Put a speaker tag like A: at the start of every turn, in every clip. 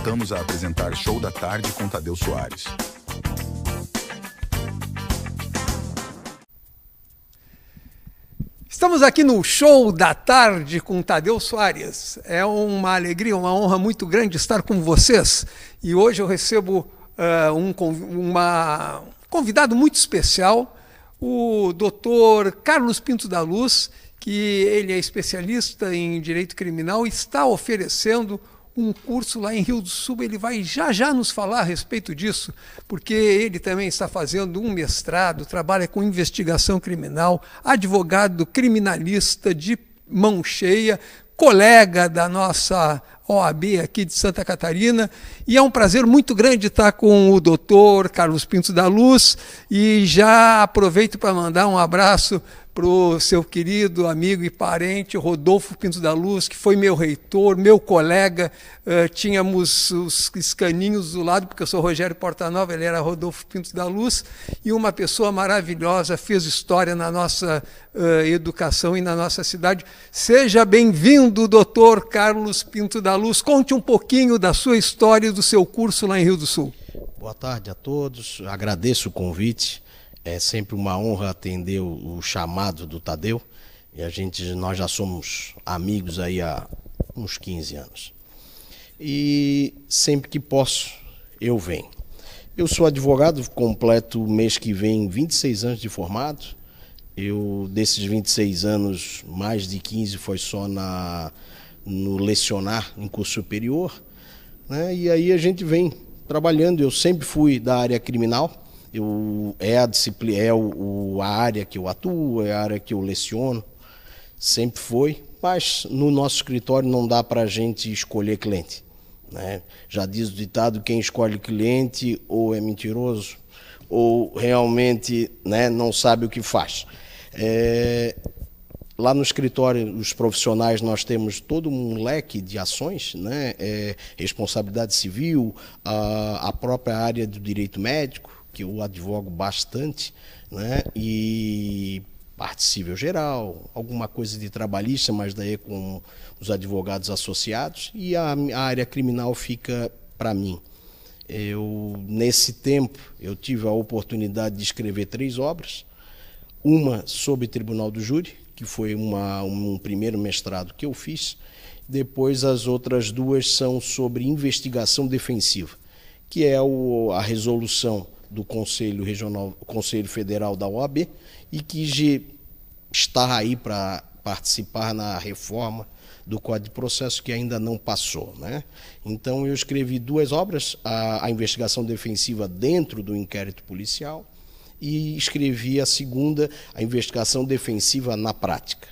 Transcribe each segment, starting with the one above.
A: Voltamos a apresentar Show da Tarde com Tadeu Soares.
B: Estamos aqui no Show da Tarde com Tadeu Soares. É uma alegria, uma honra muito grande estar com vocês. E hoje eu recebo um convidado muito especial, o Dr. Carlos Pinto da Luz, que ele é especialista em Direito Criminal e está oferecendo um curso lá em Rio do Sul. Ele vai já nos falar a respeito disso, porque ele também está fazendo um mestrado, trabalha com investigação criminal, advogado criminalista de mão cheia, colega da nossa OAB aqui de Santa Catarina, e é um prazer muito grande estar com o doutor Carlos Pinto da Luz, e já aproveito para mandar um abraço para o seu querido amigo e parente Rodolfo Pinto da Luz, que foi meu reitor, meu colega. Tínhamos os escaninhos do lado, porque eu sou Rogério Portanova, ele era Rodolfo Pinto da Luz, e uma pessoa maravilhosa, fez história na nossa educação e na nossa cidade. Seja bem-vindo, doutor Carlos Pinto da Luz. Conte um pouquinho da sua história e do seu curso lá em Rio do Sul.
C: Boa tarde a todos, agradeço o convite. É sempre uma honra atender o chamado do Tadeu, e nós já somos amigos aí há uns 15 anos. E sempre que posso, eu venho. Eu sou advogado, completo mês que vem 26 anos de formado. Desses 26 anos, mais de 15 foi só no lecionar em curso superior, né? E aí a gente vem trabalhando. Eu sempre fui da área criminal. A área que eu atuo, é a área que eu leciono, sempre foi, mas no nosso escritório não dá para a gente escolher cliente, né? Já diz o ditado, quem escolhe cliente ou é mentiroso ou realmente, né, não sabe o que faz. Lá no escritório, os profissionais, nós temos todo um leque de ações, né? Responsabilidade civil, a própria área do direito médico, que eu advogo bastante, né? E parte civil geral, alguma coisa de trabalhista, mas daí é com os advogados associados, e a área criminal fica para mim. Nesse tempo, eu tive a oportunidade de escrever 3 obras, uma sobre Tribunal do Júri, que foi um primeiro mestrado que eu fiz, depois as outras 2 são sobre investigação defensiva, que é a resolução do Conselho Federal da OAB, e que está aí para participar na reforma do Código de Processo, que ainda não passou, né? Então eu escrevi 2 obras, a investigação defensiva dentro do inquérito policial, e escrevi a segunda, a investigação defensiva na prática,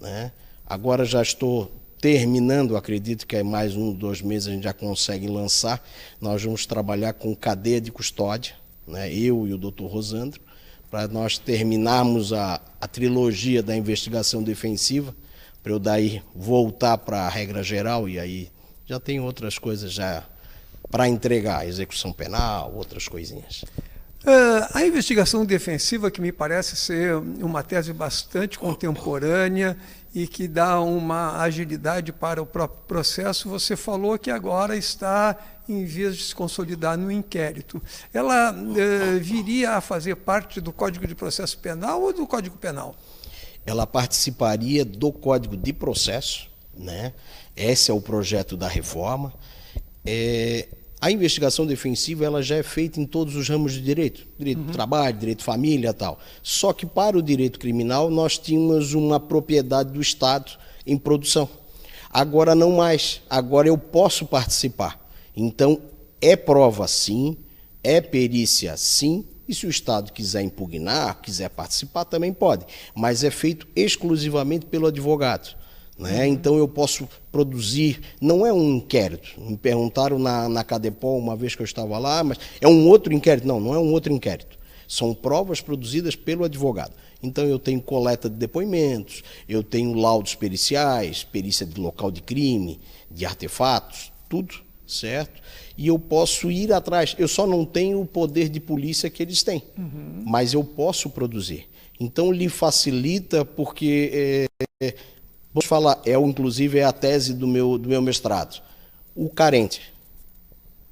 C: né? Agora já estou terminando, acredito que é mais 1, 2 meses a gente já consegue lançar. Nós vamos trabalhar com cadeia de custódia, né? Eu e o Dr. Rosandro, para nós terminarmos a trilogia da investigação defensiva, para eu daí voltar para a regra geral, e aí já tem outras coisas já para entregar, execução penal, outras coisinhas.
B: A investigação defensiva, que me parece ser uma tese bastante contemporânea e que dá uma agilidade para o próprio processo, você falou que agora está em vias de se consolidar no inquérito. Ela viria a fazer parte do Código de Processo Penal ou do Código Penal?
C: Ela participaria do Código de Processo, né? Esse é o projeto da reforma. A investigação defensiva ela já é feita em todos os ramos de direito, direito do trabalho, direito de família e tal. Só que para o direito criminal nós tínhamos uma propriedade do Estado em produção. Agora não mais, agora eu posso participar. Então é prova sim, é perícia sim, e se o Estado quiser impugnar, quiser participar, também pode. Mas é feito exclusivamente pelo advogado, né? Então eu posso produzir, não é um inquérito. Me perguntaram na Cadepol uma vez que eu estava lá, mas é um outro inquérito. Não, não é um outro inquérito. São provas produzidas pelo advogado. Então eu tenho coleta de depoimentos, eu tenho laudos periciais, perícia de local de crime, de artefatos, tudo, certo? E eu posso ir atrás. Eu só não tenho o poder de polícia que eles têm, mas eu posso produzir. Então lhe facilita porque... Vamos falar, inclusive é a tese do meu mestrado. O carente,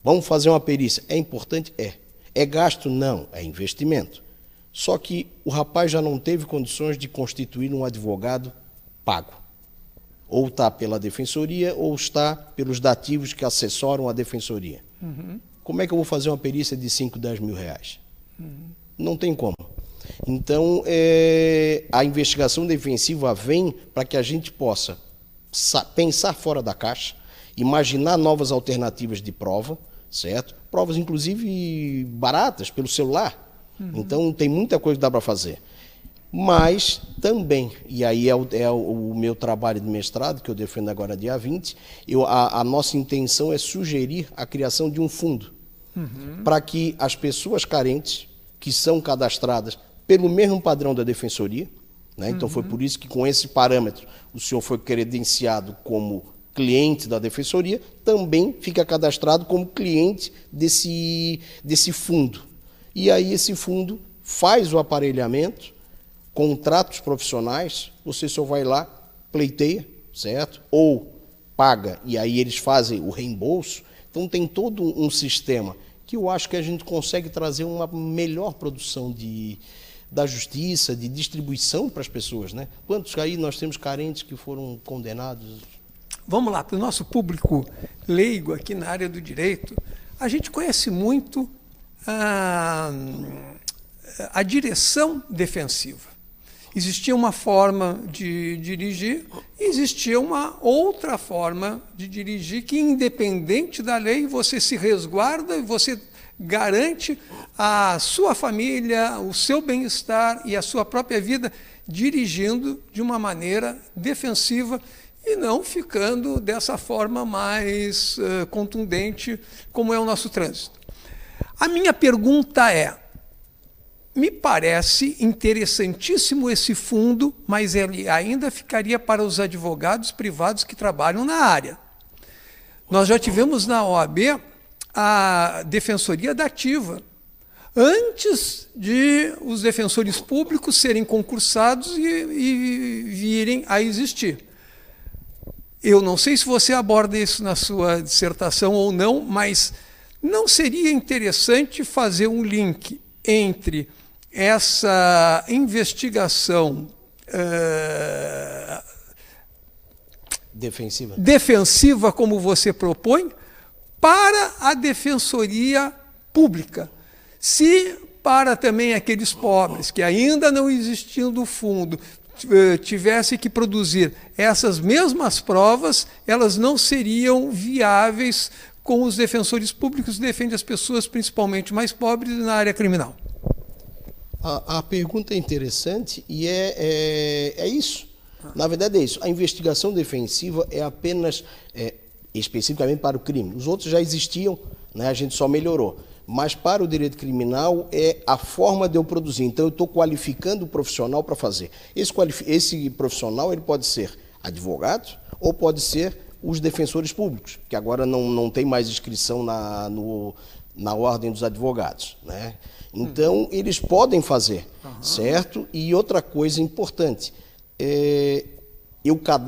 C: Vamos fazer uma perícia. É importante? É. É gasto? Não, é investimento. Só que o rapaz já não teve condições de constituir um advogado pago. Ou está pela defensoria, ou está pelos dativos que assessoram a defensoria. Como é que eu vou fazer uma perícia de 5, 10 mil reais? Não tem como. Então, a investigação defensiva vem para que a gente possa pensar fora da caixa, imaginar novas alternativas de prova, certo? Provas, inclusive, baratas, pelo celular. Então, tem muita coisa que dá para fazer. Mas também, e aí é o meu trabalho de mestrado, que eu defendo agora dia 20, a nossa intenção é sugerir a criação de um fundo para que as pessoas carentes, que são cadastradas pelo mesmo padrão da defensoria, né? Então foi por isso que com esse parâmetro o senhor foi credenciado como cliente da defensoria, também fica cadastrado como cliente desse fundo. E aí esse fundo faz o aparelhamento, contratos profissionais, você só vai lá, pleiteia, certo? Ou paga, e aí eles fazem o reembolso. Então tem todo um sistema que eu acho que a gente consegue trazer uma melhor produção da justiça, de distribuição para as pessoas, né? Quantos aí nós temos carentes que foram condenados?
B: Vamos lá, para o nosso público leigo aqui na área do direito, a gente conhece muito a direção defensiva. Existia uma forma de dirigir e existia uma outra forma de dirigir que, independente da lei, você se resguarda e você garante a sua família, o seu bem-estar e a sua própria vida dirigindo de uma maneira defensiva e não ficando dessa forma mais contundente como é o nosso trânsito. A minha pergunta é: me parece interessantíssimo esse fundo, mas ele ainda ficaria para os advogados privados que trabalham na área. Nós já tivemos na OAB a defensoria dativa, antes de os defensores públicos serem concursados e virem a existir. Eu não sei se você aborda isso na sua dissertação ou não, mas não seria interessante fazer um link entre essa investigação defensiva, como você propõe, para a defensoria pública? Se para também aqueles pobres que ainda não existiam do fundo tivesse que produzir essas mesmas provas, elas não seriam viáveis com os defensores públicos que defendem as pessoas, principalmente mais pobres, na área criminal.
C: A pergunta é interessante e é isso. Na verdade é isso. A investigação defensiva é apenas especificamente para o crime. Os outros já existiam, né? A gente só melhorou. Mas para o direito criminal é a forma de eu produzir. Então eu estou qualificando o profissional para fazer. Esse profissional ele pode ser advogado ou pode ser os defensores públicos, que agora não tem mais inscrição na ordem dos advogados, né? Então, eles podem fazer, certo? E outra coisa importante,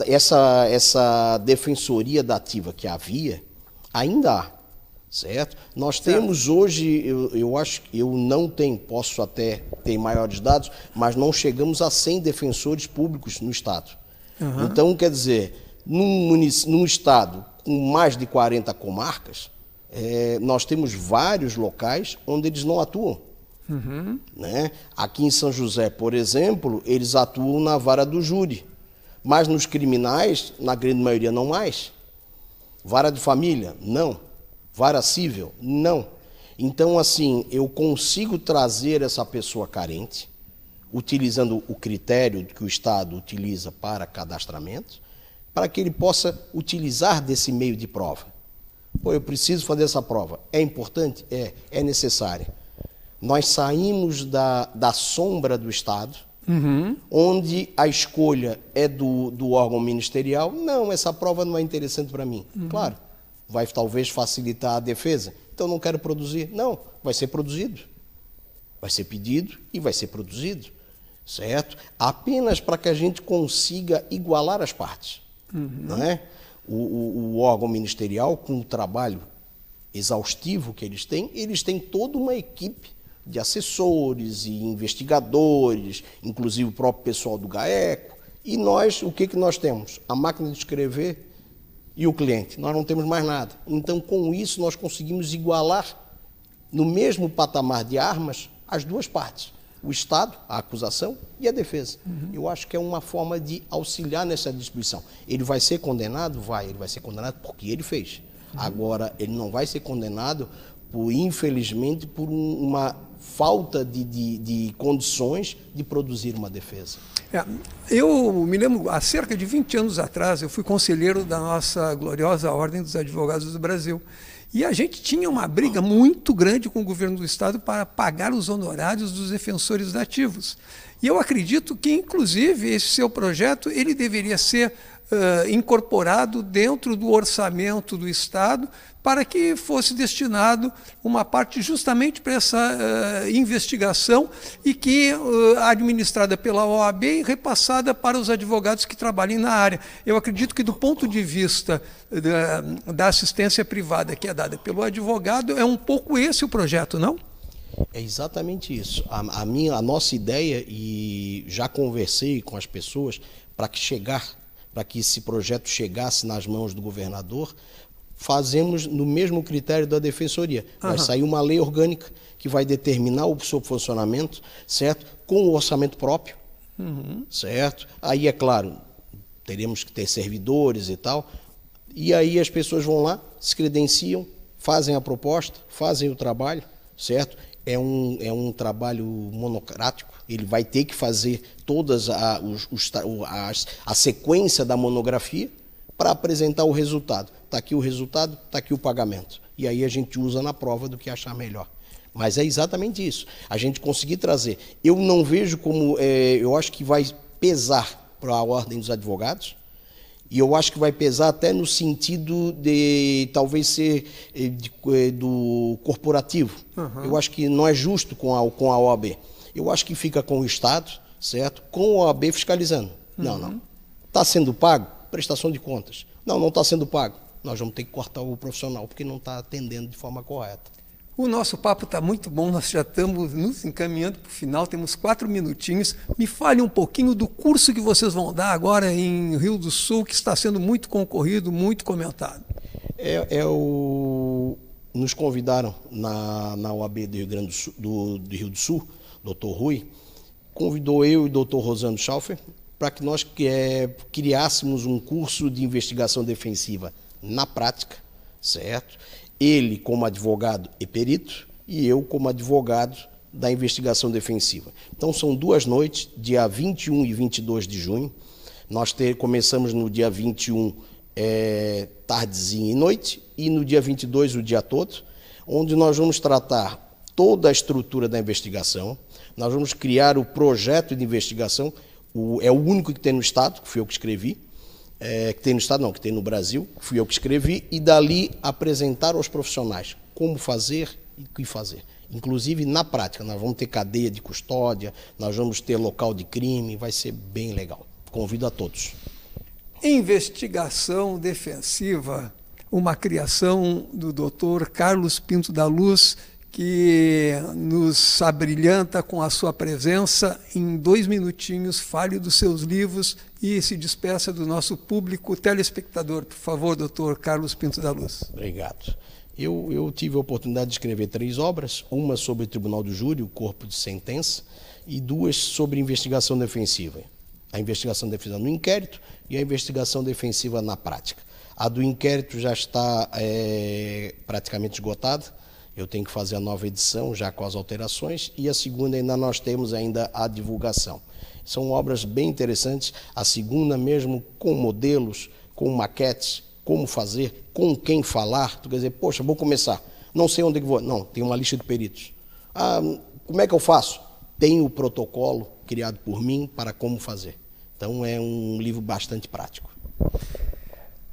C: essa defensoria dativa que havia, ainda há, certo? Nós temos hoje, eu acho que eu não tenho, posso até ter maiores dados, mas não chegamos a 100 defensores públicos no Estado. Então, quer dizer, num Estado com mais de 40 comarcas, nós temos vários locais onde eles não atuam. Né? Aqui em São José, por exemplo, eles atuam na vara do júri, mas nos criminais, na grande maioria, não mais. Vara de família, não. Vara civil, não. Então, assim, eu consigo trazer essa pessoa carente, utilizando o critério que o Estado utiliza para cadastramento, para que ele possa utilizar desse meio de prova. Pô, eu preciso fazer essa prova. É importante? É necessária. Nós saímos da sombra do Estado, onde a escolha é do órgão ministerial. Não, essa prova não é interessante para mim. Claro, vai talvez facilitar a defesa. Então não quero produzir. Não, vai ser produzido. Vai ser pedido e vai ser produzido. Certo? Apenas para que a gente consiga igualar as partes. Não é? O órgão ministerial, com o trabalho exaustivo que eles têm toda uma equipe de assessores e investigadores, inclusive o próprio pessoal do GAECO. E nós, o que nós temos? A máquina de escrever e o cliente. Nós não temos mais nada. Então, com isso, nós conseguimos igualar no mesmo patamar de armas as duas partes. O Estado, a acusação e a defesa. Eu acho que é uma forma de auxiliar nessa distribuição. Ele vai ser condenado? Ele vai ser condenado porque ele fez. Agora, ele não vai ser condenado, infelizmente, por uma falta de condições de produzir uma defesa.
B: Eu me lembro, há cerca de 20 anos atrás, eu fui conselheiro da nossa gloriosa Ordem dos Advogados do Brasil. E a gente tinha uma briga muito grande com o governo do Estado para pagar os honorários dos defensores nativos. E eu acredito que, inclusive, esse seu projeto ele deveria ser incorporado dentro do orçamento do Estado para que fosse destinado uma parte justamente para essa investigação e que administrada pela OAB e repassada para os advogados que trabalhem na área. Eu acredito que do ponto de vista da assistência privada que é dada pelo advogado, é um pouco esse o projeto, não?
C: É exatamente isso. A nossa ideia, e já conversei com as pessoas para que esse projeto chegasse nas mãos do governador, fazemos no mesmo critério da Defensoria. Vai sair uma lei orgânica que vai determinar o seu funcionamento, certo? Com o orçamento próprio, certo? Aí, é claro, teremos que ter servidores e tal, e aí as pessoas vão lá, se credenciam, fazem a proposta, fazem o trabalho, certo? É um trabalho monocrático, ele vai ter que fazer todas a sequência da monografia para apresentar o resultado. Está aqui o resultado, está aqui o pagamento. E aí a gente usa na prova do que achar melhor. Mas é exatamente isso. A gente conseguir trazer. Eu não vejo como... eu acho que vai pesar para a Ordem dos Advogados, e eu acho que vai pesar até no sentido de talvez ser do corporativo. Eu acho que não é justo com a OAB. Eu acho que fica com o Estado, certo? Com a OAB fiscalizando. Não. Está sendo pago? Prestação de contas. Não está sendo pago. Nós vamos ter que cortar o profissional, porque não está atendendo de forma correta.
B: O nosso papo está muito bom, nós já estamos nos encaminhando para o final, temos 4 minutinhos. Me fale um pouquinho do curso que vocês vão dar agora em Rio do Sul, que está sendo muito concorrido, muito comentado.
C: Nos convidaram na OAB do Rio do Sul, doutor Rui, convidou eu e o doutor Rosando Schaufer para que nós criássemos um curso de investigação defensiva na prática, certo? Ele como advogado e perito e eu como advogado da investigação defensiva. Então são 2 noites, dia 21 e 22 de junho. Nós começamos no dia 21, tardezinha e noite, e no dia 22 o dia todo, onde nós vamos tratar toda a estrutura da investigação, nós vamos criar o projeto de investigação, é o único que tem no Estado, que fui eu que escrevi, que tem no Estado não, que tem no Brasil, fui eu que escrevi, e dali apresentar aos profissionais como fazer e o que fazer. Inclusive na prática, nós vamos ter cadeia de custódia, nós vamos ter local de crime, vai ser bem legal. Convido a todos.
B: Investigação defensiva, uma criação do Dr. Carlos Pinto da Luz, que nos abrilhanta com a sua presença. Em 2 minutinhos, fale dos seus livros e se despeça do nosso público telespectador. Por favor, doutor Carlos Pinto da Luz.
C: Obrigado. Eu tive a oportunidade de escrever 3 obras, uma sobre o Tribunal do Júri, o corpo de sentença, e 2 sobre investigação defensiva. A investigação defensiva no inquérito e a investigação defensiva na prática. A do inquérito já está praticamente esgotada. Eu tenho que fazer a nova edição, já com as alterações, e a segunda ainda nós temos ainda a divulgação. São obras bem interessantes, a segunda mesmo com modelos, com maquetes, como fazer, com quem falar. Tu quer dizer, poxa, vou começar, não sei onde é que vou. Não, tem uma lista de peritos. Como é que eu faço? Tem o protocolo criado por mim para como fazer. Então é um livro bastante prático.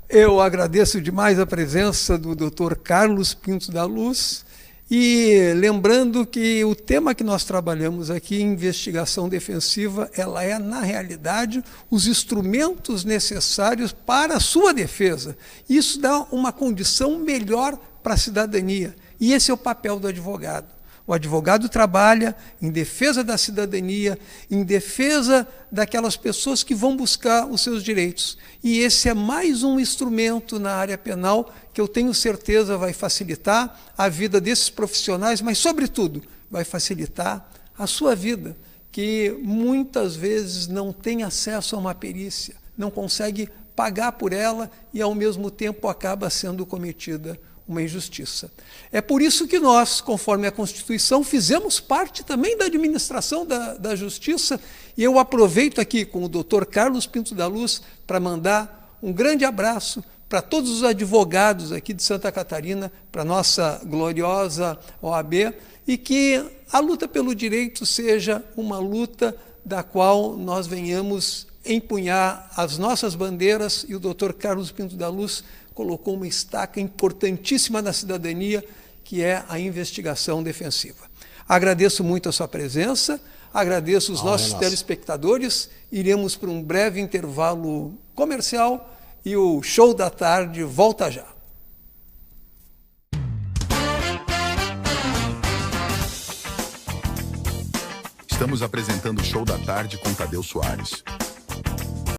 B: Eu agradeço demais a presença do Dr. Carlos Pinto da Luz e lembrando que o tema que nós trabalhamos aqui, investigação defensiva, ela é, na realidade, os instrumentos necessários para a sua defesa. Isso dá uma condição melhor para a cidadania. E esse é o papel do advogado. O advogado trabalha em defesa da cidadania, em defesa daquelas pessoas que vão buscar os seus direitos. E esse é mais um instrumento na área penal que eu tenho certeza vai facilitar a vida desses profissionais, mas, sobretudo, vai facilitar a sua vida, que muitas vezes não tem acesso a uma perícia, não consegue pagar por ela e, ao mesmo tempo, acaba sendo cometida uma injustiça. É por isso que nós, conforme a Constituição, fizemos parte também da administração da Justiça, e eu aproveito aqui com o Dr. Carlos Pinto da Luz para mandar um grande abraço para todos os advogados aqui de Santa Catarina, para a nossa gloriosa OAB, e que a luta pelo direito seja uma luta da qual nós venhamos empunhar as nossas bandeiras, e o Dr. Carlos Pinto da Luz colocou uma estaca importantíssima na cidadania, que é a investigação defensiva. Agradeço muito a sua presença, agradeço os nossos telespectadores, iremos para um breve intervalo comercial e o Show da Tarde volta já.
A: Estamos apresentando o Show da Tarde com Tadeu Soares.